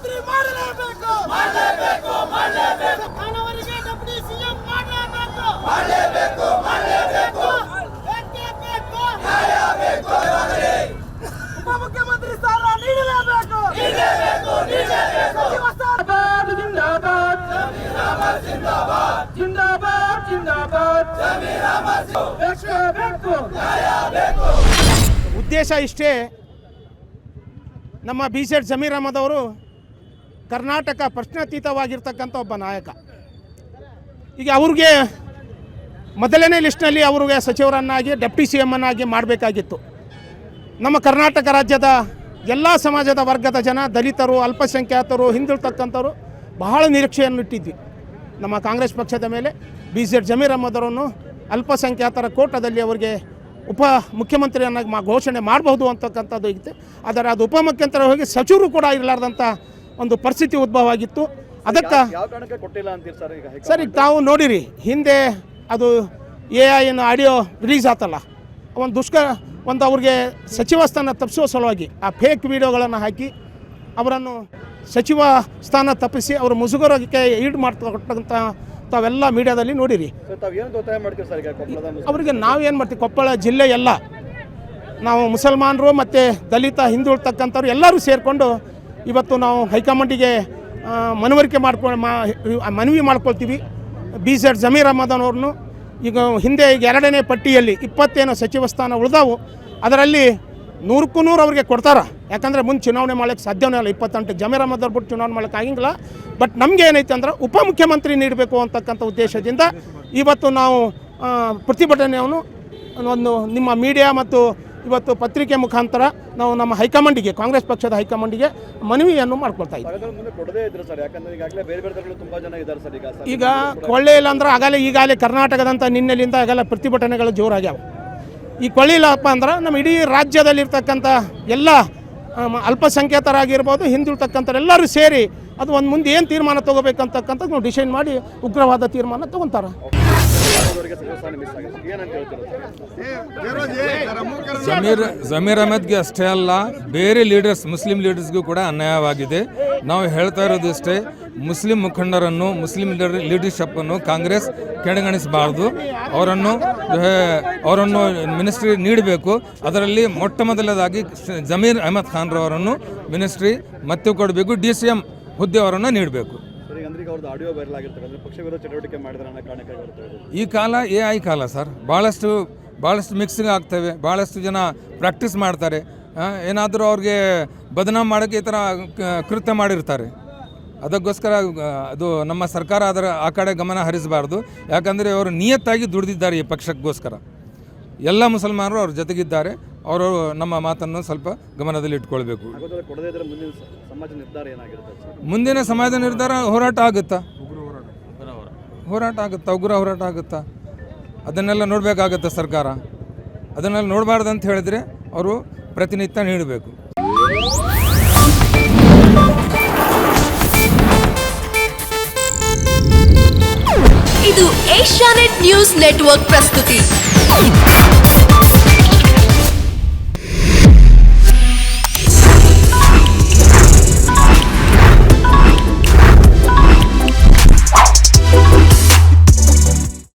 ಮುಖ್ಯಮಂತ್ರಿ ಮಾಡಲೇಬೇಕು ಕಾನವರಿಗೆ deputy CM ಮಾಡಲೇಬೇಕು ಉಪಮುಖ್ಯಮಂತ್ರಿ ಸ್ಥಾನ ನೀಡಲೇಬೇಕು ಉದ್ದೇಶ ಇಷ್ಟೇ. ನಮ್ಮ BZ ಜಮೀರ್ ಅಹಮದ್ ಅವರು ಕರ್ನಾಟಕ ಪ್ರಶ್ನಾತೀತವಾಗಿರ್ತಕ್ಕಂಥ ಒಬ್ಬ ನಾಯಕ. ಈಗ ಅವ್ರಿಗೆ ಮೊದಲನೇ ಲಿಸ್ಟ್ನಲ್ಲಿ ಅವ್ರಿಗೆ ಸಚಿವರನ್ನಾಗಿ ಡೆಪ್ಟಿ CM ಅನ್ನಾಗಿ ಮಾಡಬೇಕಾಗಿತ್ತು. ನಮ್ಮ ಕರ್ನಾಟಕ ರಾಜ್ಯದ ಎಲ್ಲ ಸಮಾಜದ ವರ್ಗದ ಜನ, ದಲಿತರು, ಅಲ್ಪಸಂಖ್ಯಾತರು, ಹಿಂದುಳಿತಕ್ಕಂಥವ್ರು ಬಹಳ ನಿರೀಕ್ಷೆಯನ್ನು ಇಟ್ಟಿದ್ವಿ ನಮ್ಮ ಕಾಂಗ್ರೆಸ್ ಪಕ್ಷದ ಮೇಲೆ. BZ ಜಮೀರ್ ಅಹಮದ್ ಅವರನ್ನು ಅಲ್ಪಸಂಖ್ಯಾತರ ಕೋಟದಲ್ಲಿ ಅವರಿಗೆ ಉಪ ಮುಖ್ಯಮಂತ್ರಿಯನ್ನಾಗಿ ಘೋಷಣೆ ಮಾಡಬಹುದು ಅಂತಕ್ಕಂಥದ್ದು ಇತ್ತು. ಆದರೆ ಅದು ಉಪಮುಖ್ಯಮಂತ್ರಿ ಹೋಗಿ ಸಚಿವರು ಕೂಡ ಇರಲಾರ್ದಂಥ ಒಂದು ಪರಿಸ್ಥಿತಿ ಉದ್ಭವ ಆಗಿತ್ತು. ಅದಕ್ಕೆ ಸರ್ ಈಗ ತಾವು ನೋಡಿರಿ, ಹಿಂದೆ ಅದು AI ಆಡಿಯೋ ರಿಲೀಸ್ ಆತಲ್ಲ, ಒಂದು ಅವ್ರಿಗೆ ಸಚಿವ ಸ್ಥಾನ ತಪ್ಪಿಸುವ ಸಲುವಾಗಿ ಆ ಫೇಕ್ ವಿಡಿಯೋಗಳನ್ನು ಹಾಕಿ ಅವರನ್ನು ಸಚಿವ ಸ್ಥಾನ ತಪ್ಪಿಸಿ ಅವರ ಮುಜುಗರಕ್ಕೆ ಈಡು ಮಾಡ್ತಕ್ಕಂಥ ತಾವೆಲ್ಲ ಮೀಡಿಯಾದಲ್ಲಿ ನೋಡಿರಿ. ಅವರಿಗೆ ನಾವೇನು ಮಾಡ್ತೀವಿ, ಕೊಪ್ಪಳ ಜಿಲ್ಲೆ ಎಲ್ಲ ನಾವು ಮುಸಲ್ಮಾನರು ಮತ್ತು ದಲಿತ ಹಿಂದುಳಿತಕ್ಕಂಥವ್ರು ಎಲ್ಲರೂ ಸೇರಿಕೊಂಡು ಇವತ್ತು ನಾವು ಹೈಕಮಾಂಡಿಗೆ ಮನವಿ ಮಾಡ್ಕೊಳ್ತೀವಿ. BZ ಜಮೀರ್ ಅಹಮದ್ ಅವ್ರನ್ನು ಈಗ ಹಿಂದೆ ಈಗ 2ನೇ ಪಟ್ಟಿಯಲ್ಲಿ 20 ಸಚಿವ ಸ್ಥಾನ ಉಳಿದಾವು, ಅದರಲ್ಲಿ 100ಕ್ಕೂ 100 ಅವ್ರಿಗೆ ಕೊಡ್ತಾರೆ. ಯಾಕಂದರೆ ಮುಂದೆ ಚುನಾವಣೆ ಮಾಡೋಕ್ಕೆ ಸಾಧ್ಯವೇ ಇಲ್ಲ. 28 ಜಮೀರ್ ಅಹಮದ್ ಅವ್ರು ಬಿಟ್ಟು ಚುನಾವಣೆ ಮಾಡೋಕ್ಕೆ ಆಗಿಲ್ಲ. ಬಟ್ ನಮಗೆ ಏನೈತೆ ಅಂದ್ರೆ ಉಪಮುಖ್ಯಮಂತ್ರಿ ನೀಡಬೇಕು ಅಂತಕ್ಕಂಥ ಉದ್ದೇಶದಿಂದ ಇವತ್ತು ನಾವು ಪ್ರತಿಭಟನೆಯನ್ನು ಒಂದು ನಿಮ್ಮ ಮೀಡಿಯಾ ಮತ್ತು ಇವತ್ತು ಪತ್ರಿಕೆ ಮುಖಾಂತರ ನಾವು ನಮ್ಮ ಹೈಕಮಾಂಡಿಗೆ, ಕಾಂಗ್ರೆಸ್ ಪಕ್ಷದ ಹೈಕಮಾಂಡಿಗೆ ಮನವಿಯನ್ನು ಮಾಡ್ಕೊಳ್ತಾ ಇದ್ದೀವಿ. ಈಗ ಕೊಳ್ಳೇ ಇಲ್ಲ ಅಂದ್ರೆ ಈಗಾಗಲೇ ಕರ್ನಾಟಕದಂಥ ನಿನ್ನೆಲಿಂದ ಆಗಲ್ಲ ಪ್ರತಿಭಟನೆಗಳು ಜೋರಾಗ್ಯಾವ. ಈ ಕೊಳ್ಳಿಲ್ಲಪ್ಪ ಅಂದ್ರೆ ನಮ್ಮ ಇಡೀ ರಾಜ್ಯದಲ್ಲಿರ್ತಕ್ಕಂಥ ಎಲ್ಲ ಅಲ್ಪಸಂಖ್ಯಾತರಾಗಿರ್ಬೋದು, ಹಿಂದುಳಿತಕ್ಕಂಥವ್ರೆಲ್ಲರೂ ಸೇರಿ ಅದು ಒಂದು ಮುಂದೆ ಏನು ತೀರ್ಮಾನ ತೊಗೋಬೇಕಂತಕ್ಕಂಥದ್ದು ನಾವು ಡಿಸೈಡ್ ಮಾಡಿ ಉಗ್ರವಾದ ತೀರ್ಮಾನ ತೊಗೊತಾರೆ. ಜಮೀರ್ ಅಹಮದ್ಗೆ ಅಷ್ಟೇ ಅಲ್ಲ, ಬೇರೆ ಲೀಡರ್ಸ್, ಮುಸ್ಲಿಂ ಲೀಡರ್ಸ್ಗೂ ಕೂಡ ಅನ್ಯಾಯವಾಗಿದೆ. ನಾವು ಹೇಳ್ತಾ ಇರೋದು ಇಷ್ಟೇ, ಮುಸ್ಲಿಂ ಮುಖಂಡರನ್ನು, ಮುಸ್ಲಿಂ ಲೀಡರ್ಶಿಪ್ಪನ್ನು ಕಾಂಗ್ರೆಸ್ ಕೆಳಗಣಿಸಬಾರ್ದು. ಅವರನ್ನು ಮಿನಿಸ್ಟ್ರಿ ನೀಡಬೇಕು. ಅದರಲ್ಲಿ ಮೊಟ್ಟ ಮೊದಲದಾಗಿ ಜಮೀರ್ ಅಹಮದ್ ಖಾನ್ರವರನ್ನು ಮಿನಿಸ್ಟ್ರಿ ಮತ್ತೆ ಕೊಡಬೇಕು. DCM ಹುದ್ದೆ ಅವರನ್ನು ನೀಡಬೇಕು. ಈ ಕಾಲ AI ಕಾಲ ಸರ್, ಭಾಳಷ್ಟು ಮಿಕ್ಸಿಂಗ್ ಆಗ್ತವೆ. ಭಾಳಷ್ಟು ಜನ ಪ್ರಾಕ್ಟೀಸ್ ಮಾಡ್ತಾರೆ. ಏನಾದರೂ ಅವ್ರಿಗೆ ಬದನಾಮ್ ಮಾಡೋಕ್ಕೆ ಈ ಥರ ಕೃತ್ಯ ಮಾಡಿರ್ತಾರೆ. ಅದಕ್ಕೋಸ್ಕರ ಅದು ನಮ್ಮ ಸರ್ಕಾರ ಆ ಕಡೆ ಗಮನ ಹರಿಸಬಾರ್ದು. ಯಾಕಂದರೆ ಅವರು ನಿಯತ್ತಾಗಿ ದುಡಿದಿದ್ದಾರೆ ಈ ಪಕ್ಷಕ್ಕೋಸ್ಕರ. ಎಲ್ಲ ಮುಸಲ್ಮಾನರು ಅವ್ರ ಜೊತೆಗಿದ್ದಾರೆ. ಅವರು ನಮ್ಮ ಮಾತನ್ನು ಸ್ವಲ್ಪ ಗಮನದಲ್ಲಿ ಇಟ್ಕೊಳ್ಬೇಕು. ಮುಂದಿನ ಸಮಾಜ ನಿರ್ಧಾರ ಹೋರಾಟ ಆಗುತ್ತಾ, ಉಗ್ರ ಹೋರಾಟ ಆಗುತ್ತಾ, ಅದನ್ನೆಲ್ಲ ನೋಡಬೇಕಾಗತ್ತೆ ಸರ್ಕಾರ. ಅದನ್ನೆಲ್ಲ ನೋಡಬಾರ್ದು ಅಂತ ಹೇಳಿದರೆ ಅವರು ಪ್ರತಿನಿತ್ಯ ನೀಡಬೇಕು. ಇದು ಏಷ್ಯಾನೆಟ್ ನ್ಯೂಸ್ ನೆಟ್ವರ್ಕ್ ಪ್ರಸ್ತುತಿ.